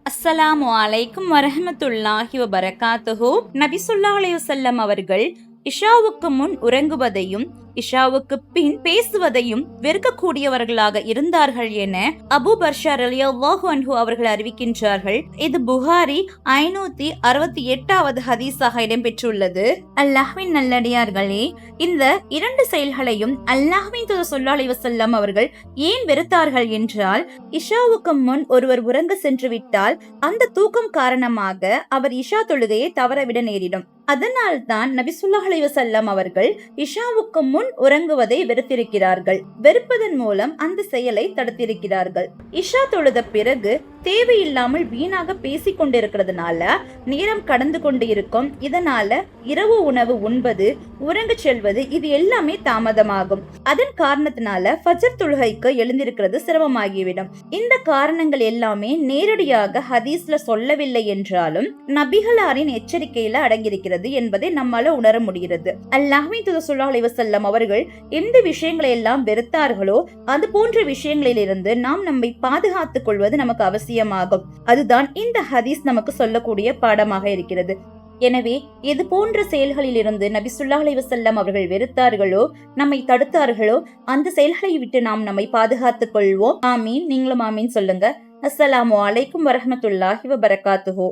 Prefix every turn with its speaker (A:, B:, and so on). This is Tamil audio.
A: அஸ்ஸலாமு அலைக்கும் வரஹ்மத்துல்லாஹி வபரகாத்துஹு. நபி ஸல்லல்லாஹு அலைஹி வஸல்லம் அவர்கள் இஷாவுக்கு முன் உறங்குவதையும் இஷாவுக்கு பின் பேசுவதையும் வெறுக்கக்கூடியவர்களாக இருந்தார்கள் என அபூ பர்ஷா ரலியல்லாஹு அன்ஹு அவர்கள் அறிவிக்கின்றார்கள். இது புகாரி 568வது ஹதீஸாக இடம்பெற்றுள்ளது. அல்லாஹ்வின் நல்லடியார்களே, இந்த இரண்டு செயல்களையும் அல்லாஹ்வின் தூதர் ஸல்லல்லாஹு அலைஹி வஸல்லம் அவர்கள் ஏன் வெறுத்தார்கள் என்றால், இஷாவுக்கு முன் ஒருவர் உறங்க சென்று விட்டால் அந்த தூக்கம் காரணமாக அவர் இஷா தொழுகையை தவறவிட நேரிடும். அதனால் தான் நபி ஸல்லல்லாஹு அலைஹி வஸல்லம் அவர்கள் இஷாவுக்கு முன் உறங்குவதை வெறுத்திருக்கிறார்கள். வெறுப்பதன் மூலம் அந்த செயலை தடுத்திருக்கிறார்கள். இஷா தொழுத பிறகு தேவையில்லாமல் வீணாக பேசிக் கொண்டிருக்கிறதுனால நேரம் கடந்து கொண்டு இருக்கும். இதனால இரவு உணவு உண்பது, உறங்க செல்வது இது எல்லாமே தாமதமாகும். அதன் காரணத்தினால ஃபஜ்ர் தொழுகைக்கு எழுந்திருக்கிறது சிரமமாகிவிடும். இந்த காரணங்கள் எல்லாமே நேரடியாக ஹதீஸ்ல சொல்லவில்லை என்றாலும் நபிகளாரின் எச்சரிக்கையில அடங்கியிருக்கிறது என்பதை நம்மால உணர முடிகிறது. அல்லாஹ்வின் தூதர் ஸல்லல்லாஹு அலைஹி வஸல்லம் அவர்கள் எந்த விஷயங்களை எல்லாம் வெறுத்தார்களோ அது போன்ற விஷயங்களிலிருந்து நாம் நம்மை பாதுகாத்துக் கொள்வது நமக்கு அவசியமாகும். அதுதான் இந்த ஹதீஸ் நமக்கு சொல்லக்கூடிய பாடமாக இருக்கிறது. எனவே இது போன்ற செயல்களில் இருந்து நபி ஸல்லல்லாஹு அலைஹி வஸல்லம் அவர்கள் வெறுத்தார்களோ, நம்மை தடுத்தார்களோ, அந்த செயல்களை விட்டு நாம் நம்மை பாதுகாத்துக் கொள்வோம். ஆமீன். நீங்களும் ஆமீன் சொல்லுங்க. அஸ்ஸலாமு அலைக்கும் வரஹ்மத்துல்லாஹி வபரகாத்துஹு.